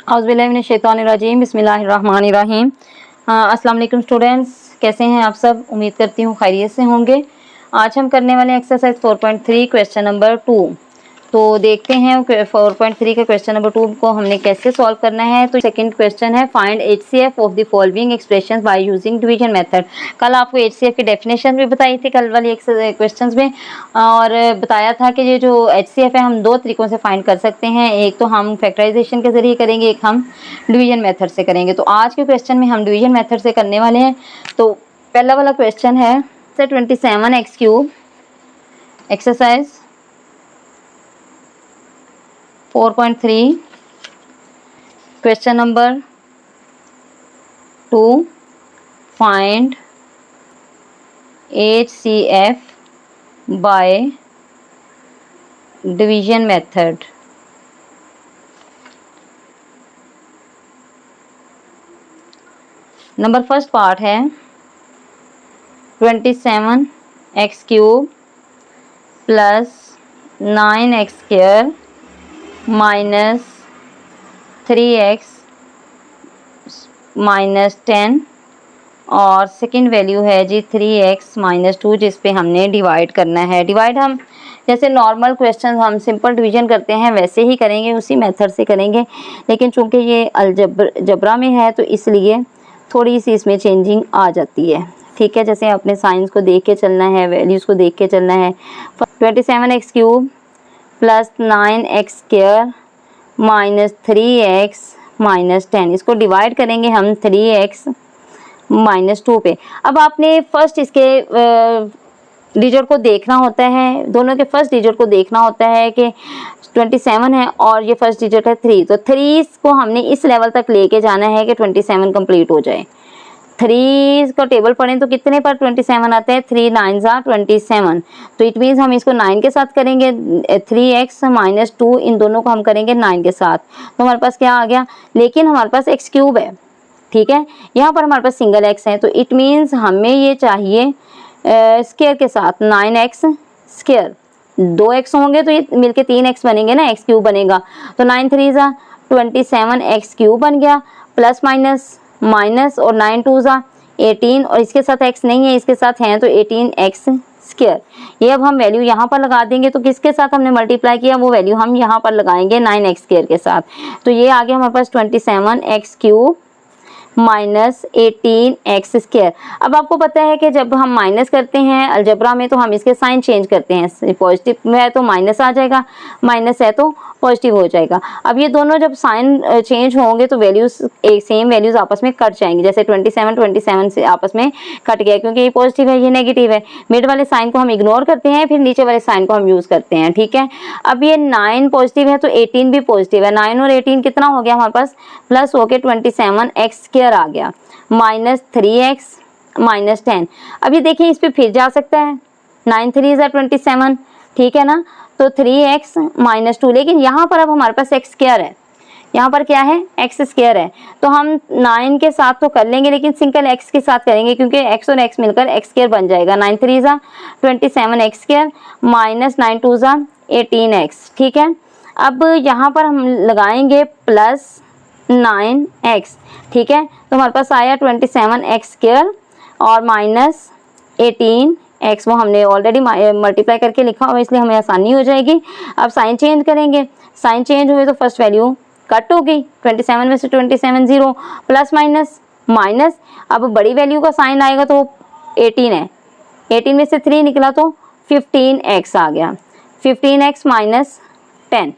औज़ुबिल्लाहिमिनश्शैतानिर्रजीम बिस्मिल्लाहिर्रहमानिर्रहीम। अस्सलाम वालेकुम स्टूडेंट्स, कैसे हैं आप सब? उम्मीद करती हूँ खैरियत से होंगे। आज हम करने वाले एक्सरसाइज 4.3 क्वेश्चन नंबर 2। तो देखते हैं 4.3 के क्वेश्चन नंबर 2 को हमने कैसे सॉल्व करना है। तो सेकंड क्वेश्चन है find HCF of the following expressions by using division method. कल आपको एचसीएफ की डेफिनेशन भी बताई थी कल वाली क्वेश्चंस में, और बताया था कि ये जो एचसीएफ है हम दो तरीकों से फाइंड कर सकते हैं। एक तो हम फैक्टराइजेशन के जरिए करेंगे, एक हम डिवीजन मेथड से करेंगे। तो आज के क्वेश्चन में हम डिवीजन मेथड से करने वाले हैं। तो पहला वाला क्वेश्चन है 27x³ exercise 4.3 question number 2 find HCF by division method. Number first part है 27x³ plus 9x² minus 3x minus 10 और सेकंड वैल्यू है जी 3x माइनस 2, जिस पे हमने डिवाइड करना है। डिवाइड हम जैसे नॉर्मल क्वेश्चन हम सिंपल डिवीजन करते हैं वैसे ही करेंगे, उसी मेथड से करेंगे। लेकिन चूंकि ये अलजबरा में है तो इसलिए थोड़ी सी इसमें चेंजिंग आ जाती है। ठीक है, जैसे अपने साइंस को देख के चलना है, वैल्यूज़ को देख के चलना है। 27x³ plus 9x² minus 3x minus 10, इसको डिवाइड करेंगे हम 3x माइनस 2 पे। अब आपने फर्स्ट इसके डिजिट को देखना होता है, दोनों के फर्स्ट डिजिट को देखना होता है कि 27 है और ये फर्स्ट डिजिट है 3। तो 3 को हमने इस लेवल तक लेके जाना है कि 27 कंप्लीट हो जाए। 3 का टेबल पढ़ें तो कितने पर 27 आते हैं? 3 9 27। तो इट मीन्स हम इसको 9 के साथ करेंगे, 3x माइनस 2 इन दोनों को हम करेंगे 9 के साथ। तो हमारे पास क्या आ गया? लेकिन हमारे पास x³ है, ठीक है, यहाँ पर हमारे पास सिंगल x है। तो इट मीन्स हमें ये चाहिए स्क्वायर के साथ 9x²। 2x होंगे तो ये मिलके 3x बनेंगे ना, x³ बनेगा। तो 9 3 27x³ बन गया, प्लस माइनस माइनस और 9 2 18, और इसके साथ x नहीं है, इसके साथ है तो 18x²। ये अब हम वैल्यू यहाँ पर लगा देंगे। तो किसके साथ हमने मल्टीप्लाई किया वो वैल्यू हम यहाँ पर लगाएंगे 9x² के साथ। तो ये आ गया हमारे पास 27x³ माइनस 18x²। अब आपको पता है कि जब हम माइनस करते हैं अलजबरा में तो हम इसके साइन चेंज करते हैं। पॉजिटिव है तो माइनस आ जाएगा, माइनस है तो पॉजिटिव हो जाएगा। अब ये दोनों जब साइन चेंज होंगे तो वैल्यूज एक सेम वैल्यूज आपस में कट जाएंगी। जैसे 27 से आपस में कट गया क्योंकि ये पॉजिटिव है ये नेगेटिव है। मिड वाले साइन को हम इग्नोर करते हैं, फिर नीचे वाले साइन को हम यूज करते हैं। ठीक है, अब ये 9 पॉजिटिव है तो 18 भी पॉजिटिव है। 9 और 18 कितना हो गया हमारे पास? प्लस होके 27x² आ गया, माइनस 3x माइनस 10। अब ये देखिए इस पे फिर जा सकता है, 9 3 27, ठीक है ना। तो 3x माइनस 2, लेकिन यहाँ पर अब हमारे पास x² है, यहाँ पर क्या है? x² है। तो हम 9 के साथ तो कर लेंगे लेकिन सिंगल x के साथ करेंगे क्योंकि x और x मिलकर x² बन जाएगा। 9 3 27x² माइनस 9 2 18x। ठीक है, अब यहाँ पर हम लगाएंगे प्लस 9x। ठीक है, तो हमारे पास आया 27x² और माइनस 18x। वो हमने ऑलरेडी मल्टीप्लाई करके लिखा हुआ इसलिए हमें आसानी हो जाएगी। अब साइन चेंज करेंगे, साइन चेंज हुए तो फर्स्ट वैल्यू कट हो गई, 27 में से 27 0, प्लस माइनस माइनस। अब बड़ी वैल्यू का साइन आएगा तो 18 है, 18 में से 3 निकला तो 15x आ गया, 15x माइनस 10।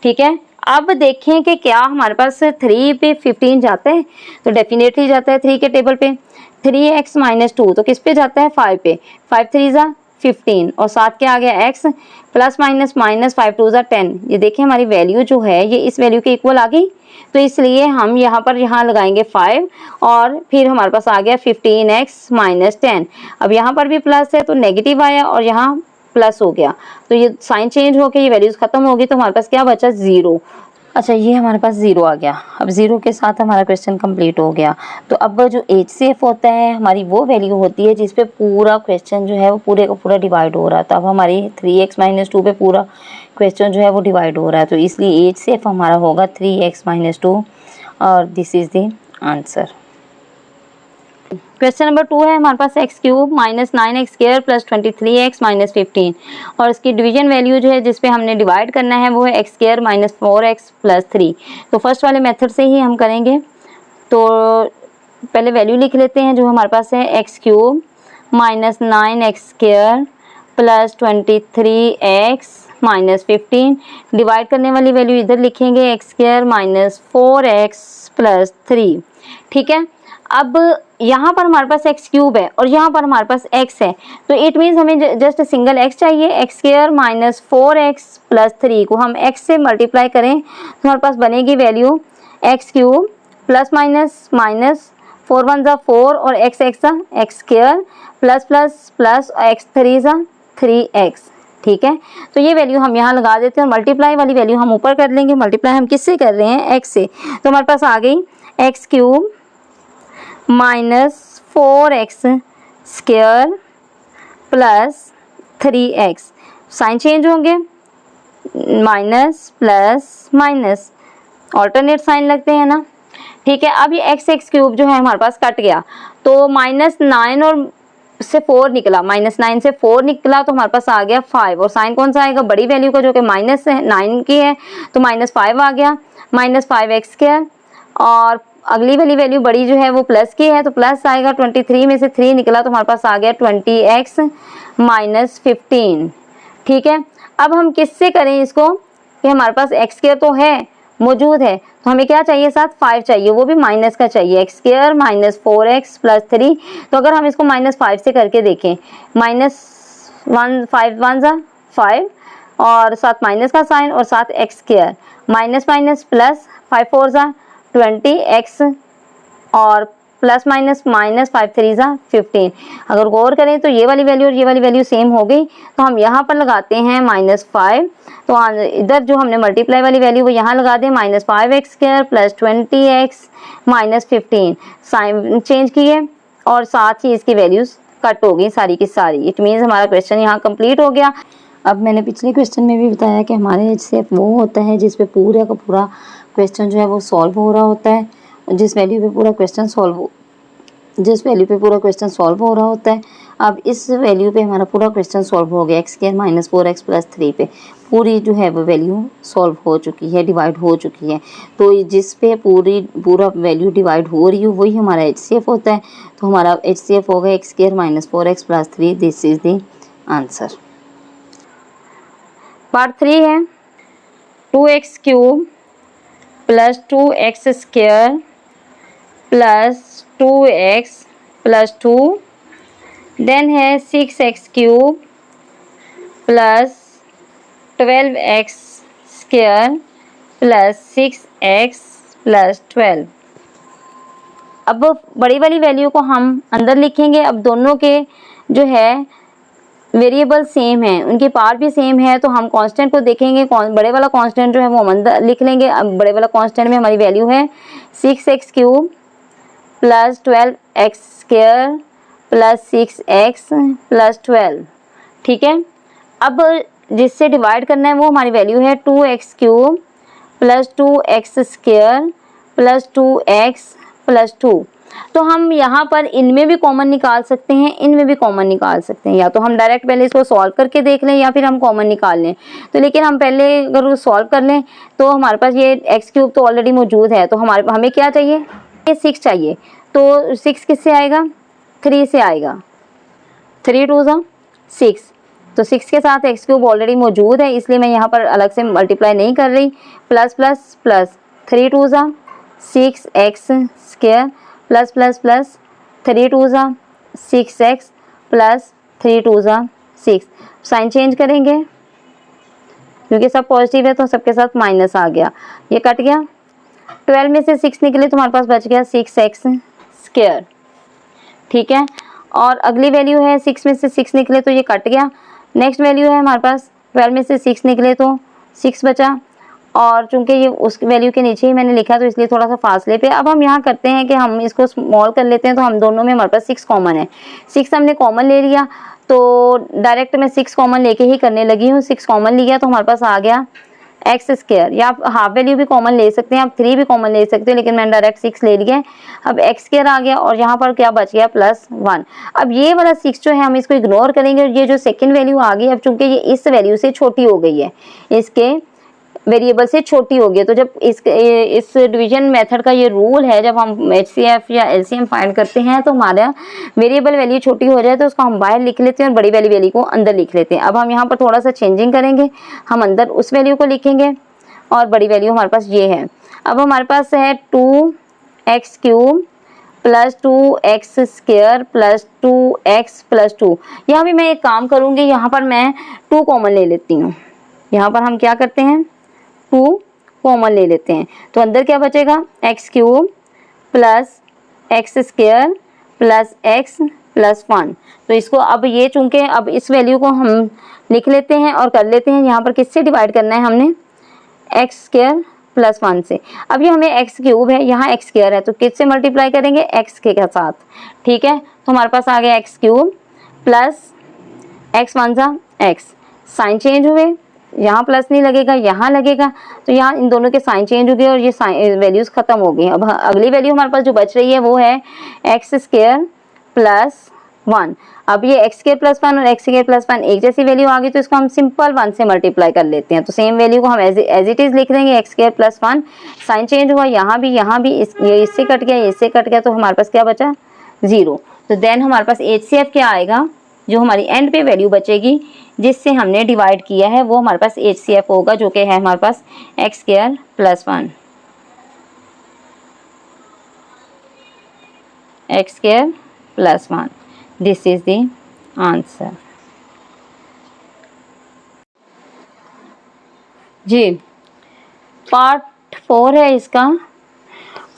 ठीक है, अब देखें कि क्या हमारे पास 3 पे 15 जाता है? तो डेफिनेटली जाता है 3 के टेबल पे। 3x माइनस 2 तो किस पे जाता है? 5 पे। 5 3 15 और साथ क्या आ गया? x, plus minus minus 5 2 10। ये देखिए हमारी वैल्यू जो है ये इस वैल्यू के इक्वल आ गई। तो इसलिए हम यहाँ लगाएंगे 5 और फिर हमारे पास आ गया 15x माइनस 10। अब यहाँ पर भी प्लस है तो नेगेटिव आया और यहाँ प्लस हो गया, तो ये साइन चेंज होके ये वैल्यूज खत्म हो गई। तो हमारे पास क्या बचा? 0। अच्छा, ये हमारे पास 0 आ गया। अब 0 के साथ हमारा क्वेश्चन कंप्लीट हो गया। तो अब जो HCF होता है हमारी वो वैल्यू होती है जिस पे पूरा क्वेश्चन जो है वो पूरे का पूरा डिवाइड हो रहा था। अब हमारी 3x-2 पे पूरा क्वेश्चन जो है वो डिवाइड हो रहा है, तो इसलिए HCF हमारा होगा 3x-2 और this is the answer. Question number 2 है हमारे पास x³ minus 9x² plus 23x minus 15 और इसकी डिवीजन वैल्यू जो है जिस पे हमने डिवाइड करना है वो है x² माइनस 4x प्लस 3। तो फर्स्ट वाले मेथड से ही हम करेंगे। तो पहले वैल्यू लिख लेते हैं जो हमारे पास है x³ minus 9x² plus 23x minus 15। Divide करने वाली वैल्यू इधर लिखेंगे x² माइनस 4x प्लस 3। ठीक है, अब यहाँ पर हमारे पास x³ है और यहाँ पर हमारे पास x है, तो इट मीन्स हमें जस्ट सिंगल x चाहिए। x² माइनस 4x प्लस 3 को हम x से मल्टीप्लाई करें तो हमारे पास बनेगी value x³ plus minus minus 4 1 जा 4 और x x² plus plus plus x3 जा 3x। ठीक है, तो ये वैल्यू हम यहाँ लगा देते हैं और मल्टीप्लाई वाली वैल्यू हम ऊपर कर लेंगे। मल्टीप्लाई हम किससे कर रहे हैं? x से। तो हमारे पास आ गई x³ minus 4x² plus 3x। Sign change होंगे, minus plus minus alternate sign लगते हैं ना। ठीक है, अब ये x³ जो है हमारे पास कट गया तो माइनस 9 और से 4 निकला, माइनस 9 से 4 निकला तो हमारे पास आ गया 5 और साइन कौन सा आएगा? बड़ी वैल्यू का जो कि माइनस 9 की है, तो माइनस 5 आ गया, माइनस 5x² और अगली वाली वैल्यू बड़ी जो है वो प्लस की है तो प्लस आएगा। 23 में से 3 निकला तो हमारे पास आ गया 20x माइनस 15। ठीक है, अब हम किससे करें इसको कि हमारे पास x² तो है मौजूद है, तो हमें क्या चाहिए? साथ 5 चाहिए, वो भी माइनस का चाहिए। x² minus 4x plus 3। तो अगर हम इसको माइनस 5 से करके देखें, माइनस 5 1 जा 5 और साथ माइनस का साइन और साथ x² माइनस माइनस प्लस 5 4 जा 20x और प्लस माइनस माइनस 5 3 जा 15। अगर गौर करें तो ये वाली वैल्यू और ये वाली वैल्यू सेम हो गई, तो हम यहाँ पर लगाते हैं -5। तो इधर जो हमने मल्टीप्लाई वाली वैल्यू वो यहाँ लगा दें, -5x² plus 20x minus 15। Sign change किए और साथ ही इसकी वैल्यूज कट हो गई सारी की सारी। इट मीन्स हमारा क्वेश्चन यहाँ कंप्लीट हो गया। अब मैंने पिछले क्वेश्चन में भी बताया कि हमारे HCF वो होता है जिस पे पूरा का पूरा क्वेश्चन जो है वो सॉल्व हो रहा होता है, जिस वैल्यू पे पूरा क्वेश्चन सॉल्व हो रहा होता है। अब इस वैल्यू पे हमारा पूरा क्वेश्चन सॉल्व हो गया। x² माइनस 4x प्लस 3 पे पूरी जो है वो वैल्यू सॉल्व हो चुकी है, डिवाइड हो चुकी है। तो जिस पे पूरा वैल्यू डिवाइड हो रही है वही हमारा HCF होता है। तो हमारा HCF होगा x² minus 4x plus 3। This is the answer. Part 3 है 2x³ plus 2x² plus 2x plus 2। Then है 6x³ plus 12x² plus 6x plus 12। अब बड़ी वाली वैल्यू को हम अंदर लिखेंगे। अब दोनों के जो है वेरिएबल सेम है, उनकी पार्ट भी सेम है, तो हम कांस्टेंट को देखेंगे। बड़े वाला कांस्टेंट जो है वो हम अंदर लिख लेंगे। अब बड़े वाला कांस्टेंट में हमारी वैल्यू है 6x³ plus 12x² plus 6x plus 12। ठीक है, अब जिससे डिवाइड करना है वो हमारी वैल्यू है 2x³ plus 2x² plus 2x plus 2। तो हम यहाँ पर इनमें भी कॉमन निकाल सकते हैं, इनमें भी कॉमन निकाल सकते हैं। या तो हम डायरेक्ट पहले इसको सॉल्व करके देख लें या फिर हम कॉमन निकाल लें। तो लेकिन हम पहले अगर सॉल्व कर लें तो हमारे पास ये x³ तो ऑलरेडी मौजूद है, तो हमें क्या चाहिए? ये 6 चाहिए। तो 6 किससे आएगा? 3 से आएगा। 3 2 जा 6। तो 6 के साथ x³ ऑलरेडी मौजूद है, इसलिए मैं यहाँ पर अलग से मल्टीप्लाई नहीं कर रही। प्लस प्लस प्लस 3 2 जा 6x² प्लस प्लस प्लस 3 2 जा 6x प्लस 3 2 जा 6। साइन चेंज करेंगे क्योंकि सब पॉजिटिव है तो सबके साथ माइनस आ गया, ये कट गया। 12 में से 6 निकले तो हमारे पास बच गया 6x²। ठीक है, और अगली वैल्यू है 6 में से 6 निकले तो ये कट गया। नेक्स्ट वैल्यू है हमारे पास 12 में से 6 निकले तो 6 बचा और चूंकि ये उस वैल्यू के नीचे ही मैंने लिखा तो इसलिए थोड़ा सा फासले पे। अब हम यहाँ करते हैं कि हम इसको स्मॉल कर लेते हैं, तो हम दोनों में हमारे पास 6 कॉमन है, 6 हमने कॉमन ले लिया, तो डायरेक्ट मैं 6 कॉमन लेके ही करने लगी हूँ। 6 कॉमन लिया तो हमारे पास आ गया एक्स स्क्वायर, या आप हाफ वैल्यू भी कॉमन ले सकते हैं, आप 3 भी कॉमन ले सकते हैं, लेकिन मैंने डायरेक्ट 6 ले लिया। अब एक्स स्क्वायर आ गया और यहाँ पर क्या बच गया +1। अब ये वाला 6 जो है हम इसको इग्नोर करेंगे और ये जो सेकंड वैल्यू आ गई, अब चूंकि ये इस वैल्यू से छोटी हो गई है, इसके वेरिएबल से छोटी हो गई, तो जब इस डिवीजन मेथड का ये रूल है, जब हम एचसीएफ या एलसीएम फाइंड करते हैं तो हमारा वेरिएबल वैल्यू छोटी हो जाए तो उसको हम बाहर लिख लेते हैं और बड़ी वाली वैल्यू को अंदर लिख लेते हैं। अब हम यहाँ पर थोड़ा सा चेंजिंग करेंगे, हम अंदर उस वैल्यू को लिखेंगे और बड़ी वैल्यू हमारे पास ये है। अब हमारे पास है 2x³ + 2x² + 2x + 2। यहाँ भी मैं एक काम करूँगी, यहाँ पर मैं 2 कॉमन ले लेती हूँ। यहाँ पर हम क्या करते हैं, 2 कॉमन ले लेते हैं, तो अंदर क्या बचेगा x³ + x² + x + 1। तो इसको अब ये चूंकि अब इस वैल्यू को हम लिख लेते हैं और कर लेते हैं, यहाँ पर किससे डिवाइड करना है हमने, x² + 1 से। अब ये हमें x³ है, यहाँ x² है, तो किससे मल्टीप्लाई करेंगे, x के साथ, ठीक है। तो हमारे पास आ गया x³ + x 1 सा x, साइन चेंज हुए, यहाँ प्लस नहीं लगेगा, यहाँ लगेगा, तो यहाँ इन दोनों के साइन चेंज हो गए और ये वैल्यूज खत्म हो गई। अब अगली वैल्यू हमारे पास जो बच रही है वो है x² + 1। अब ये x² + 1 और x² + 1 एक जैसी वैल्यू आ गई, तो इसको हम सिंपल 1 से मल्टीप्लाई कर लेते हैं। तो सेम वैल्यू को हम एज इट इज लिख देंगे, x² + 1, साइन चेंज हुआ, यहाँ भी ये इससे कट गया, ये इससे कट गया, तो हमारे पास क्या बचा 0। तो देन हमारे पास HCF क्या आएगा, जो हमारी एंड पे वैल्यू बचेगी जिससे हमने डिवाइड किया है, वो हमारे पास HCF होगा, जो कि है हमारे पास x² + 1, x² + 1। This is the answer जी। पार्ट 4 है इसका,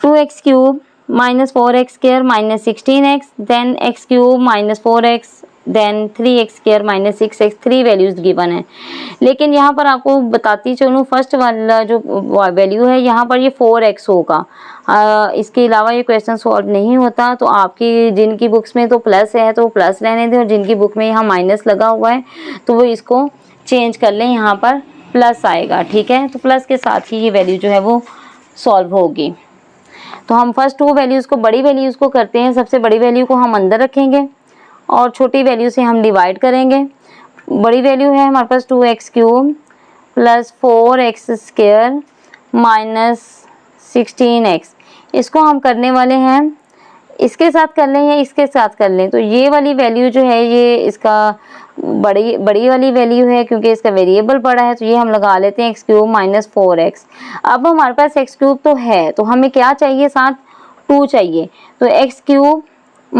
2x³ - 4x² - 16x, then x³ - 4x, then 3x² - 6x, 3 values given है। लेकिन यहाँ पर आपको बताती चलूँ, फर्स्ट वाला जो वैल्यू है यहाँ पर ये 4x होगा, इसके अलावा ये क्वेश्चन सॉल्व नहीं होता। तो आपकी जिनकी बुक्स में तो प्लस है तो प्लस रहने दें, और जिनकी बुक में यहाँ माइनस लगा हुआ है तो वो इसको चेंज कर लें, यहाँ पर प्लस आएगा, ठीक है। तो प्लस के साथ ही ये वैल्यू जो है वो सॉल्व होगी। तो हम फर्स्ट 2 वैल्यूज़ को, बड़ी वैल्यूज़ को करते हैं, सबसे बड़ी वैल्यू को हम अंदर रखेंगे और छोटी वैल्यू से हम डिवाइड करेंगे। बड़ी वैल्यू है हमारे पास 2x³ + 4x² - 16x। इसको हम करने वाले हैं, इसके साथ कर लें या इसके साथ कर लें, तो ये वाली वैल्यू जो है ये इसका बड़ी वाली वैल्यू है, क्योंकि इसका वेरिएबल बड़ा है, तो ये हम लगा लेते हैं x³ - 4x। अब हमारे पास x³ तो है, तो हमें क्या चाहिए, साथ 2 चाहिए। तो x³ -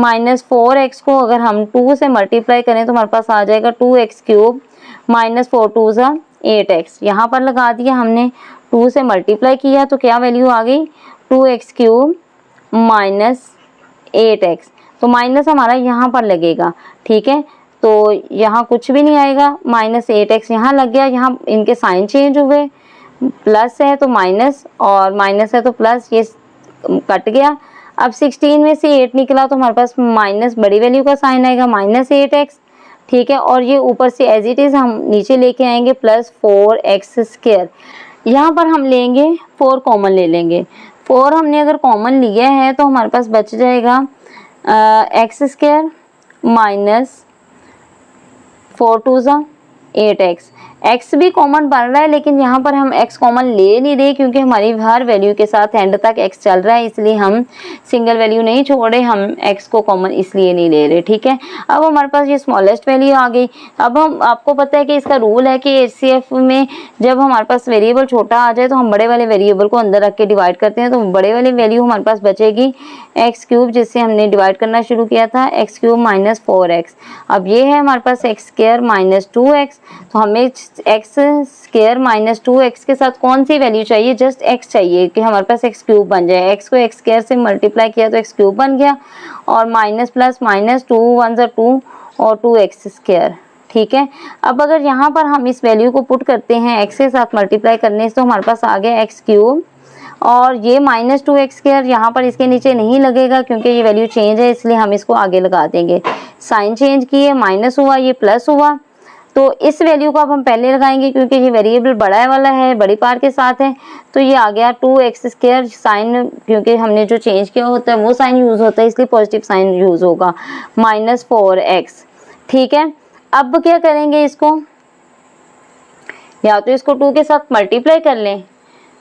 4x को अगर हम 2 से मल्टीप्लाई करें तो हमारे पास आ जाएगा 2x³ - 4 2 सा 8x। यहाँ पर लगा दिया हमने, 2 से मल्टीप्लाई किया तो क्या वैल्यू आ गई, 2x³ - 8x। तो माइनस हमारा यहाँ पर लगेगा, ठीक है। तो यहाँ कुछ भी नहीं आएगा, -8x यहाँ लग गया, यहाँ इनके साइन चेंज हुए, प्लस है तो माइनस और माइनस है तो प्लस, ये कट गया। अब 16 में से 8 निकला तो हमारे पास माइनस बड़ी वैल्यू का साइन आएगा, -8x, ठीक है। और ये ऊपर से एज इट इज हम नीचे लेके आएंगे +4x²। यहाँ पर हम लेंगे 4 कॉमन ले लेंगे, 4 हमने अगर कॉमन लिया है तो हमारे पास बच जाएगा x² - 4 2 सा 8x। x भी कॉमन बन रहा है, लेकिन यहाँ पर हम x कॉमन ले नहीं रहे, क्योंकि हमारी हर वैल्यू के साथ एंड तक x चल रहा है, इसलिए हम सिंगल वैल्यू नहीं छोड़ रहे, हम x को कॉमन इसलिए नहीं ले रहे, ठीक है। अब हमारे पास ये स्मॉलेस्ट वैल्यू आ गई। अब हम, आपको पता है कि इसका रूल है कि HCF में जब हमारे पास वेरिएबल छोटा आ जाए तो हम बड़े वाले वेरिएबल को अंदर रख के डिवाइड करते हैं। तो बड़े वाली वैल्यू हमारे पास बचेगी x³ जिससे हमने डिवाइड करना शुरू किया था, x³ - 4x। अब ये है हमारे पास x² - 2x, तो हमें x² - 2x के साथ कौन सी वैल्यू चाहिए, जस्ट x चाहिए कि हमारे पास x³ बन जाए। x को x² से मल्टीप्लाई किया तो x³ बन गया, और माइनस प्लस माइनस 2 1 सा 2 और 2x², ठीक है। अब अगर यहाँ पर हम इस वैल्यू को पुट करते हैं x के साथ मल्टीप्लाई करने से, तो हमारे पास आ गया एक्स क्यूब, और ये -2x², यहाँ पर इसके नीचे नहीं लगेगा क्योंकि ये वैल्यू चेंज है, इसलिए हम इसको आगे लगा देंगे। साइन चेंज किए, माइनस हुआ, ये प्लस हुआ, तो इस वैल्यू को अब हम पहले लगाएंगे क्योंकि ये वेरिएबल बड़ा वाला है, बड़ी पार के साथ है, तो ये आ गया 2x²। साइन क्योंकि हमने जो चेंज किया होता है वो साइन यूज़ होता है, इसलिए पॉजिटिव साइन यूज़ होगा, -4x। ठीक है। अब क्या करेंगे, इसको या तो इसको 2 के साथ मल्टीप्लाई कर लें,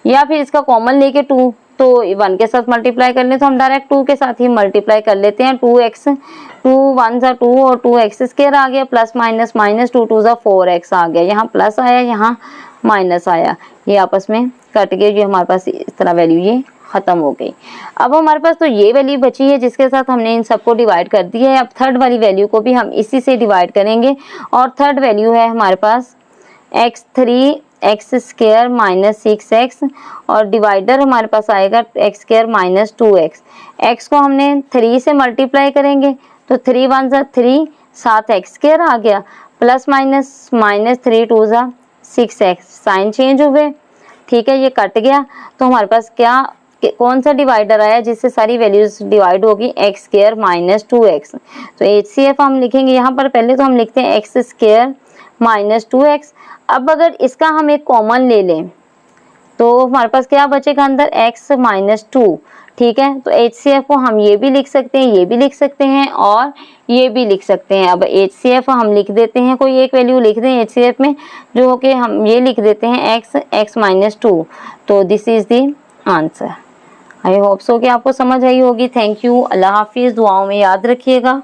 या फिर इसका कॉमन लेके 2 तो 1 के साथ मल्टीप्लाई कर लें, तो हम डायरेक्ट 2 के साथ ही मल्टीप्लाई कर लेते हैं। 2x, 2 1 ज़ा 2 और 2x² आ गया, प्लस माइनस, -2 2 ज़ा 4x आ गया, यहाँ प्लस आया, यहाँ माइनस आया, ये आपस में कट गए, ये हमारे पास इस तरह वैल्यू ये खत्म हो गई। अब हमारे पास तो ये वैल्यू बची है जिसके साथ हमने इन सबको डिवाइड कर दिया है। अब थर्ड वाली वैल्यू को भी हम इसी से डिवाइड करेंगे, और थर्ड वैल्यू है हमारे पास x3 x² - 6x, और डिवाइडर हमारे पास आएगा x² - 2x। x को हमने 3 से मल्टीप्लाई करेंगे, तो 3 1 ज़ा 3, 7x² आ गया, प्लस माइनस, -3 2 ज़ा 6x, साइन चेंज हुए। ठीक है, ये कट गया, तो हमारे पास क्या कौन सा डिवाइडर आया जिससे सारी वैल्यूज डिवाइड होगी, x² - 2x। तो HCF हम लिखेंगे यहाँ पर, पहले तो हम लिखते हैं x² - 2x। अब अगर इसका हम एक कॉमन ले लें तो हमारे पास क्या बचेगा अंदर, x - 2। ठीक है, तो HCF को हम ये भी लिख सकते हैं, ये भी लिख सकते हैं, और ये भी लिख सकते हैं। अब HCF हम लिख देते हैं, कोई एक वैल्यू लिख दें HCF में, जो कि हम ये लिख देते हैं x - 2। तो this is the answer. I hope so कि आपको समझ आई होगी। थैंक यू, अल्लाह हाफिज़, दुआओं में याद रखिएगा।